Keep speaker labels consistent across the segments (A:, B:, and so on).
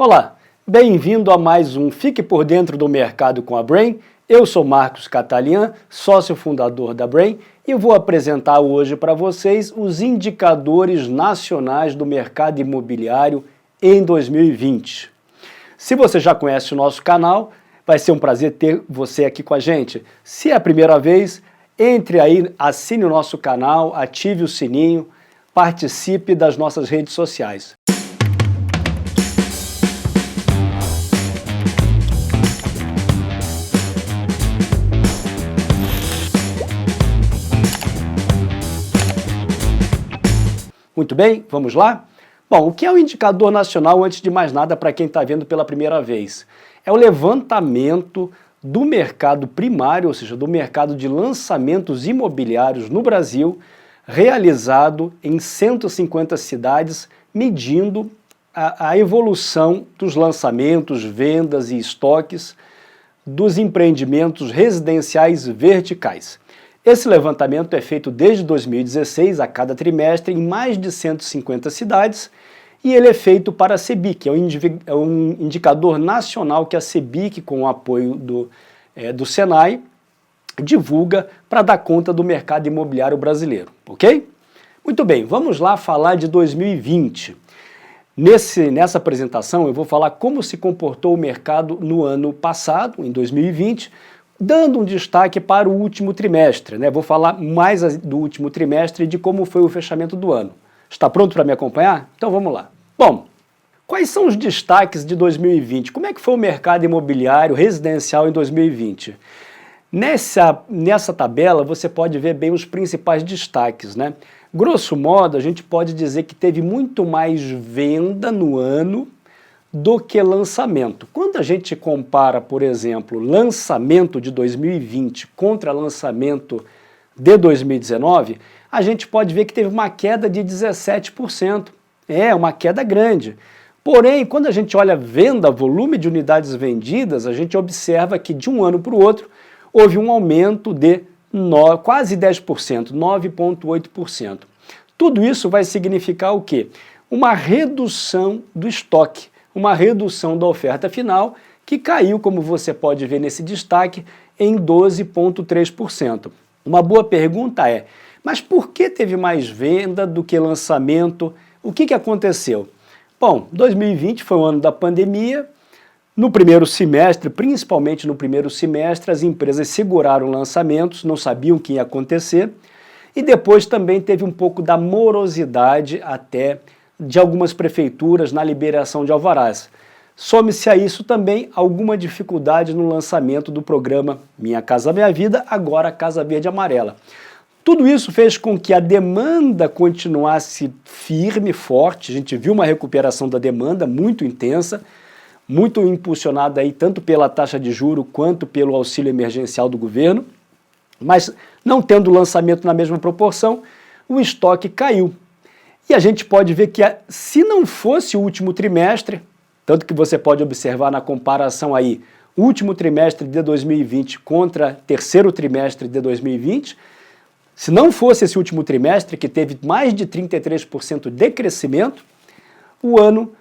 A: Olá, bem-vindo a mais um Fique por Dentro do Mercado com a Brain. Eu sou Marcos Catalian, sócio fundador da Brain, e vou apresentar hoje para vocês os indicadores nacionais do mercado imobiliário em 2020. Se você já conhece o nosso canal, vai ser um prazer ter você aqui com a gente. Se é a primeira vez, entre aí, assine o nosso canal, ative o sininho, participe das nossas redes sociais. Muito bem, vamos lá? Bom, o que é o indicador nacional, antes de mais nada, para quem está vendo pela primeira vez? É o levantamento do mercado primário, ou seja, do mercado de lançamentos imobiliários no Brasil, realizado em 150 cidades, medindo a evolução dos lançamentos, vendas e estoques dos empreendimentos residenciais verticais. Esse levantamento é feito desde 2016, a cada trimestre, em mais de 150 cidades, e ele é feito para a CEBIC, é um indicador nacional que a CEBIC, com o apoio do Senai, divulga para dar conta do mercado imobiliário brasileiro, ok? Muito bem, vamos lá falar de 2020. Nessa apresentação eu vou falar como se comportou o mercado no ano passado, em 2020, dando um destaque para o último trimestre, né? Vou falar mais do último trimestre e de como foi o fechamento do ano. Está pronto para me acompanhar? Então vamos lá. Bom, quais são os destaques de 2020? Como é que foi o mercado imobiliário residencial em 2020? Nessa tabela você pode ver bem os principais destaques, né? Grosso modo, a gente pode dizer que teve muito mais venda no ano do que lançamento. Quando a gente compara, por exemplo, lançamento de 2020 contra lançamento de 2019, a gente pode ver que teve uma queda de 17%. É uma queda grande. Porém, quando a gente olha venda, volume de unidades vendidas, a gente observa que de um ano para o outro houve um aumento de quase 10%, 9,8%. Tudo isso vai significar o quê? Uma redução do estoque, uma redução da oferta final, que caiu, como você pode ver nesse destaque, em 12,3%. Uma boa pergunta é, mas por que teve mais venda do que lançamento? O que aconteceu? Bom, 2020 foi o ano da pandemia. No primeiro semestre, principalmente no primeiro semestre, as empresas seguraram lançamentos, não sabiam o que ia acontecer, e depois também teve um pouco da morosidade até de algumas prefeituras na liberação de alvarás. Some-se a isso também alguma dificuldade no lançamento do programa Minha Casa Minha Vida, agora Casa Verde Amarela. Tudo isso fez com que a demanda continuasse firme, forte. A gente viu uma recuperação da demanda muito intensa, muito impulsionada aí tanto pela taxa de juros quanto pelo auxílio emergencial do governo, mas não tendo lançamento na mesma proporção, o estoque caiu. E a gente pode ver que se não fosse o último trimestre, tanto que você pode observar na comparação aí, último trimestre de 2020 contra terceiro trimestre de 2020, se não fosse esse último trimestre, que teve mais de 33% de crescimento, o ano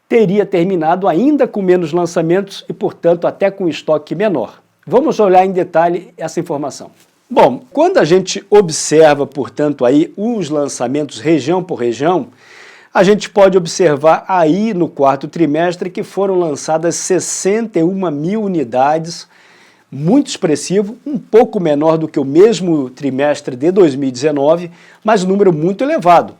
A: teria terminado ainda com menos lançamentos e, portanto, até com estoque menor. Vamos olhar em detalhe essa informação. Bom, quando a gente observa, portanto, aí os lançamentos região por região, a gente pode observar aí no quarto trimestre que foram lançadas 61 mil unidades, muito expressivo, um pouco menor do que o mesmo trimestre de 2019, mas um número muito elevado.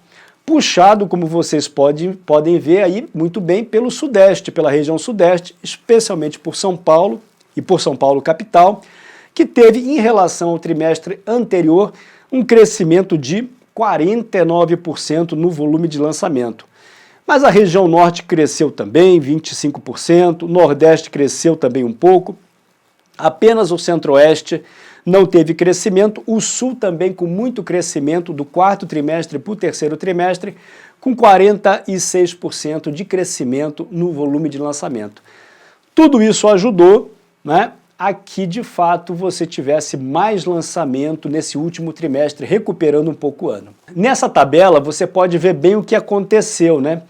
A: Puxado, como vocês podem ver aí muito bem, pelo Sudeste, pela região Sudeste, especialmente por São Paulo e por São Paulo capital, que teve, em relação ao trimestre anterior, um crescimento de 49% no volume de lançamento. Mas a região Norte cresceu também, 25%, o Nordeste cresceu também um pouco, apenas o Centro-Oeste não teve crescimento, o Sul também com muito crescimento do quarto trimestre para o terceiro trimestre, com 46% de crescimento no volume de lançamento. Tudo isso ajudou, né, a que de fato você tivesse mais lançamento nesse último trimestre, recuperando um pouco o ano. Nessa tabela você pode ver bem o que aconteceu, né?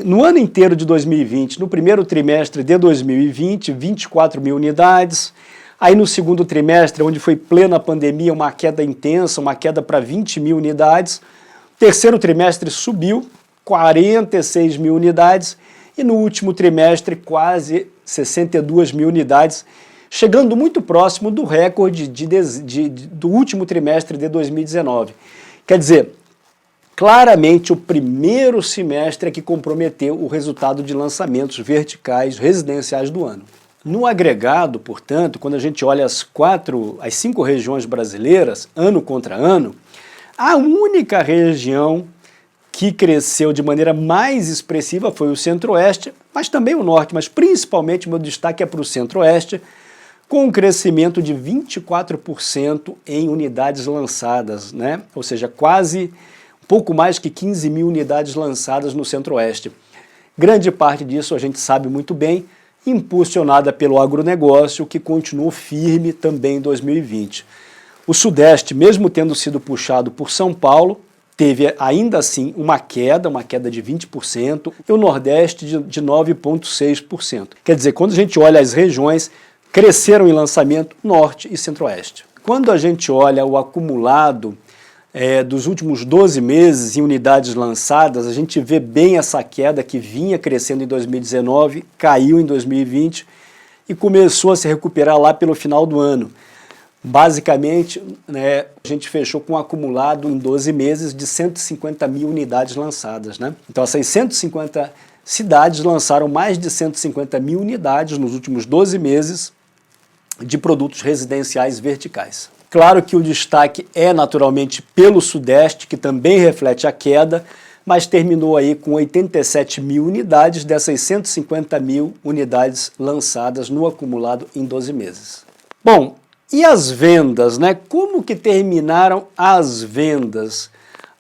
A: no ano inteiro de 2020, no primeiro trimestre de 2020, 24 mil unidades. Aí no segundo trimestre, onde foi plena pandemia, uma queda intensa, uma queda para 20 mil unidades. Terceiro trimestre subiu, 46 mil unidades. E no último trimestre, quase 62 mil unidades, chegando muito próximo do recorde do último trimestre de 2019. Quer dizer, claramente o primeiro semestre é que comprometeu o resultado de lançamentos verticais residenciais do ano. No agregado, portanto, quando a gente olha as 5 regiões brasileiras, ano contra ano, a única região que cresceu de maneira mais expressiva foi o Centro-Oeste, mas também o Norte, mas principalmente o meu destaque é para o Centro-Oeste, com um crescimento de 24% em unidades lançadas, né? Ou seja, quase pouco mais que 15 mil unidades lançadas no Centro-Oeste. Grande parte disso a gente sabe muito bem, impulsionada pelo agronegócio, que continuou firme também em 2020. O Sudeste, mesmo tendo sido puxado por São Paulo, teve ainda assim uma queda de 20%, e o Nordeste de 9,6%. Quer dizer, quando a gente olha as regiões, cresceram em lançamento Norte e Centro-Oeste. Quando a gente olha o acumulado dos últimos 12 meses em unidades lançadas, a gente vê bem essa queda que vinha crescendo em 2019, caiu em 2020 e começou a se recuperar lá pelo final do ano. Basicamente, né, a gente fechou com um acumulado em 12 meses de 150 mil unidades lançadas, né? Então essas 150 cidades lançaram mais de 150 mil unidades nos últimos 12 meses de produtos residenciais verticais. Claro que o destaque é naturalmente pelo Sudeste, que também reflete a queda, mas terminou aí com 87 mil unidades dessas 150 mil unidades lançadas no acumulado em 12 meses. Bom, e as vendas, né? Como que terminaram as vendas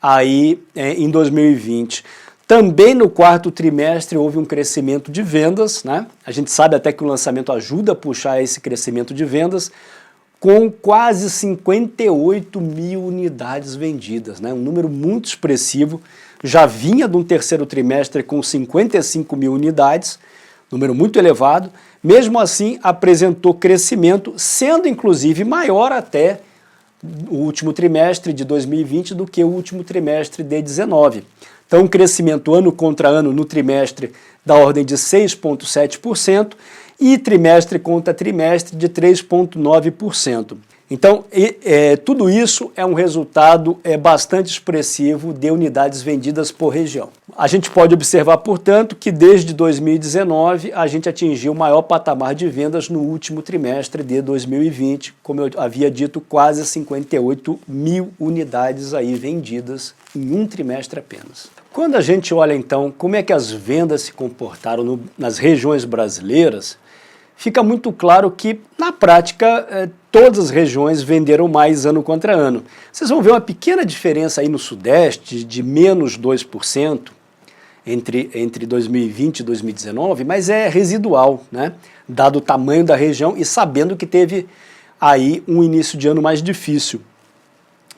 A: aí em 2020? Também no quarto trimestre houve um crescimento de vendas, né? A gente sabe até que o lançamento ajuda a puxar esse crescimento de vendas, com quase 58 mil unidades vendidas, né? Um número muito expressivo. Já vinha de um terceiro trimestre com 55 mil unidades, número muito elevado. Mesmo assim, apresentou crescimento, sendo inclusive maior até o último trimestre de 2020 do que o último trimestre de 2019. Então, um crescimento ano contra ano no trimestre da ordem de 6,7%, e trimestre contra trimestre de 3,9%. Então, tudo isso é um resultado bastante expressivo de unidades vendidas por região. A gente pode observar, portanto, que desde 2019 a gente atingiu o maior patamar de vendas no último trimestre de 2020, como eu havia dito, quase 58 mil unidades aí vendidas em um trimestre apenas. Quando a gente olha então como é que as vendas se comportaram nas regiões brasileiras, fica muito claro que, na prática, todas as regiões venderam mais ano contra ano. Vocês vão ver uma pequena diferença aí no Sudeste, de menos 2% entre 2020 e 2019, mas é residual, né? Dado o tamanho da região e sabendo que teve aí um início de ano mais difícil.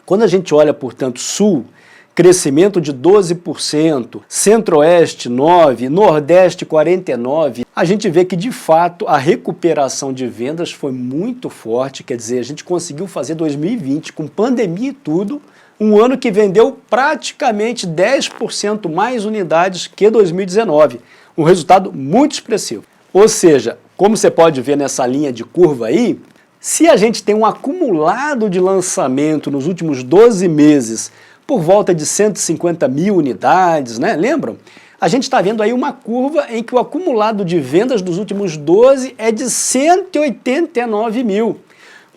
A: Quando a gente olha, portanto, Sul, crescimento de 12%, Centro-Oeste 9%, Nordeste 49%, a gente vê que de fato a recuperação de vendas foi muito forte, quer dizer, a gente conseguiu fazer 2020 com pandemia e tudo, um ano que vendeu praticamente 10% mais unidades que 2019, um resultado muito expressivo. Ou seja, como você pode ver nessa linha de curva aí, se a gente tem um acumulado de lançamento nos últimos 12 meses por volta de 150 mil unidades, né? Lembram? A gente está vendo aí uma curva em que o acumulado de vendas dos últimos 12 é de 189 mil.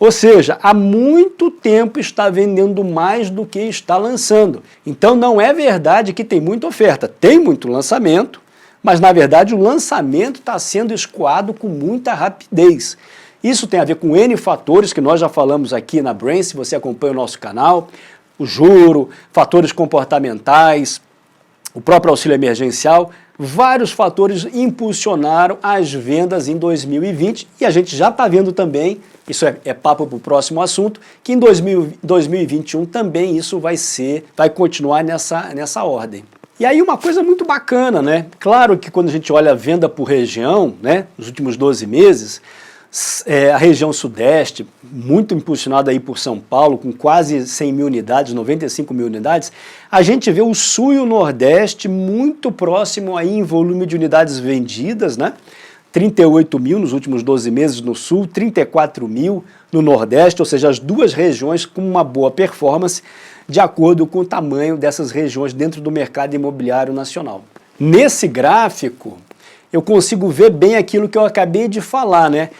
A: Ou seja, há muito tempo está vendendo mais do que está lançando. Então não é verdade que tem muita oferta. Tem muito lançamento, mas na verdade o lançamento está sendo escoado com muita rapidez. Isso tem a ver com N fatores que nós já falamos aqui na Brain, se você acompanha o nosso canal. O juro, fatores comportamentais, o próprio auxílio emergencial, vários fatores impulsionaram as vendas em 2020 e a gente já está vendo também, isso é papo para o próximo assunto, que em 2021 também isso vai continuar nessa ordem. E aí uma coisa muito bacana, né? Claro que quando a gente olha a venda por região, né, nos últimos 12 meses, a região sudeste, muito impulsionada aí por São Paulo, com quase 100 mil unidades, 95 mil unidades, a gente vê o sul e o nordeste muito próximo aí em volume de unidades vendidas, né? 38 mil nos últimos 12 meses no sul, 34 mil no nordeste, ou seja, as duas regiões com uma boa performance, de acordo com o tamanho dessas regiões dentro do mercado imobiliário nacional. Nesse gráfico, eu consigo ver bem aquilo que eu acabei de falar, né?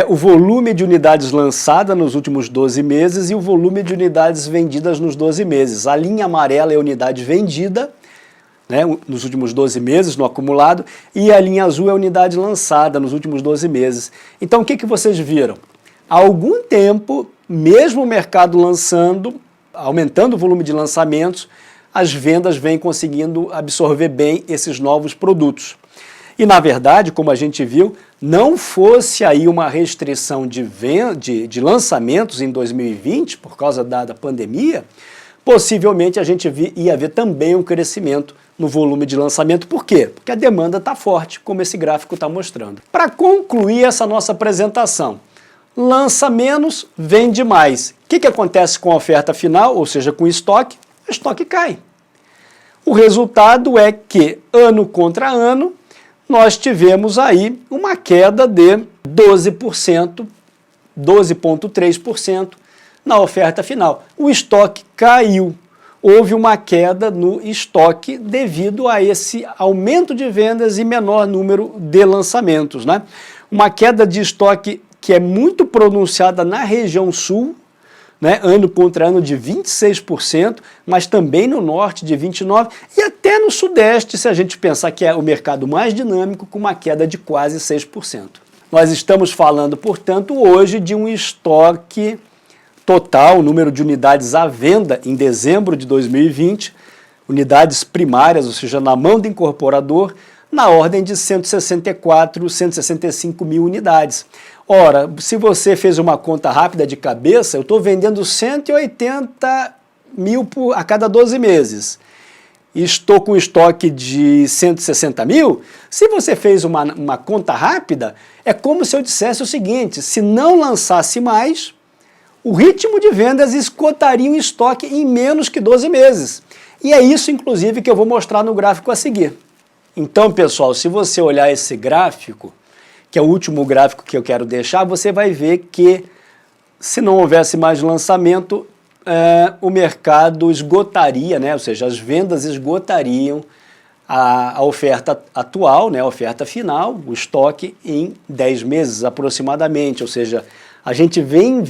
A: O volume de unidades lançadas nos últimos 12 meses e o volume de unidades vendidas nos 12 meses. A linha amarela é a unidade vendida, né, nos últimos 12 meses, no acumulado, e a linha azul é a unidade lançada nos últimos 12 meses. Então, o que vocês viram? Há algum tempo, mesmo o mercado lançando, aumentando o volume de lançamentos, as vendas vêm conseguindo absorver bem esses novos produtos. E, na verdade, como a gente viu, não fosse aí uma restrição de lançamentos em 2020, por causa da pandemia, possivelmente a gente ia ver também um crescimento no volume de lançamento. Por quê? Porque a demanda está forte, como esse gráfico está mostrando. Para concluir essa nossa apresentação, lança menos, vende mais. O que acontece com a oferta final, ou seja, com o estoque? O estoque cai. O resultado é que, ano contra ano, nós tivemos aí uma queda de 12%, 12,3% na oferta final. O estoque caiu. Houve uma queda no estoque devido a esse aumento de vendas e menor número de lançamentos, né? Uma queda de estoque que é muito pronunciada na região sul, né, ano contra ano de 26%, mas também no norte de 29% e até no sudeste, se a gente pensar que é o mercado mais dinâmico, com uma queda de quase 6%. Nós estamos falando, portanto, hoje de um estoque total, número de unidades à venda em dezembro de 2020, unidades primárias, ou seja, na mão do incorporador, na ordem de 164, 165 mil unidades. Ora, se você fez uma conta rápida de cabeça, eu estou vendendo 180 mil a cada 12 meses. E estou com estoque de 160 mil. Se você fez uma conta rápida, é como se eu dissesse o seguinte: se não lançasse mais, o ritmo de vendas esgotaria o estoque em menos que 12 meses. E é isso, inclusive, que eu vou mostrar no gráfico a seguir. Então, pessoal, se você olhar esse gráfico, que é o último gráfico que eu quero deixar, você vai ver que, se não houvesse mais lançamento, o mercado esgotaria, né? Ou seja, as vendas esgotariam a oferta atual, né? A oferta final, o estoque, em 10 meses aproximadamente. Ou seja, a gente vem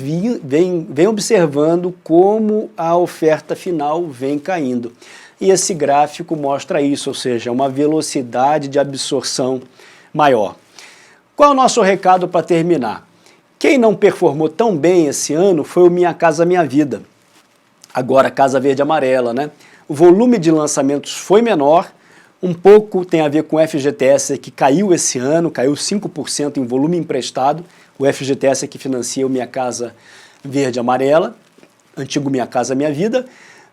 A: observando como a oferta final vem caindo. E esse gráfico mostra isso, ou seja, uma velocidade de absorção maior. Qual é o nosso recado para terminar? Quem não performou tão bem esse ano foi o Minha Casa Minha Vida. Agora, Casa Verde Amarela, né? O volume de lançamentos foi menor, um pouco tem a ver com o FGTS, que caiu esse ano, caiu 5% em volume emprestado. O FGTS é que financia o Minha Casa Verde Amarela, antigo Minha Casa Minha Vida,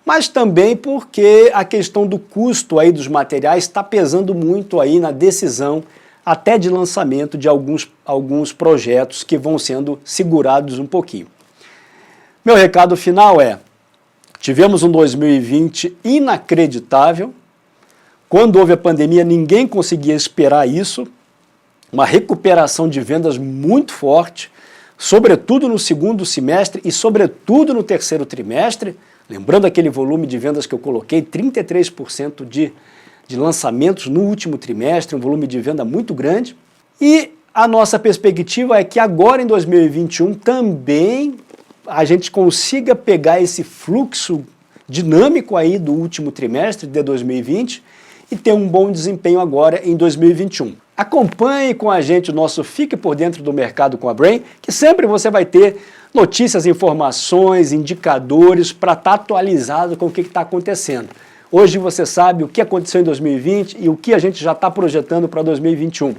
A: mas também porque a questão do custo aí dos materiais está pesando muito aí na decisão até de lançamento de alguns projetos que vão sendo segurados um pouquinho. Meu recado final é: tivemos um 2020 inacreditável. Quando houve a pandemia, ninguém conseguia esperar isso. Uma recuperação de vendas muito forte, sobretudo no segundo semestre e sobretudo no terceiro trimestre. Lembrando aquele volume de vendas que eu coloquei, 33% de lançamentos no último trimestre, um volume de venda muito grande. E a nossa perspectiva é que agora em 2021 também a gente consiga pegar esse fluxo dinâmico aí do último trimestre de 2020 e ter um bom desempenho agora em 2021. Acompanhe com a gente o nosso Fique por Dentro do Mercado com a Brain, que sempre você vai ter notícias, informações, indicadores para estar atualizado com o que está acontecendo. Hoje você sabe o que aconteceu em 2020 e o que a gente já está projetando para 2021.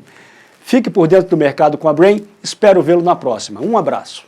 A: Fique por dentro do mercado com a Brain, espero vê-lo na próxima. Um abraço.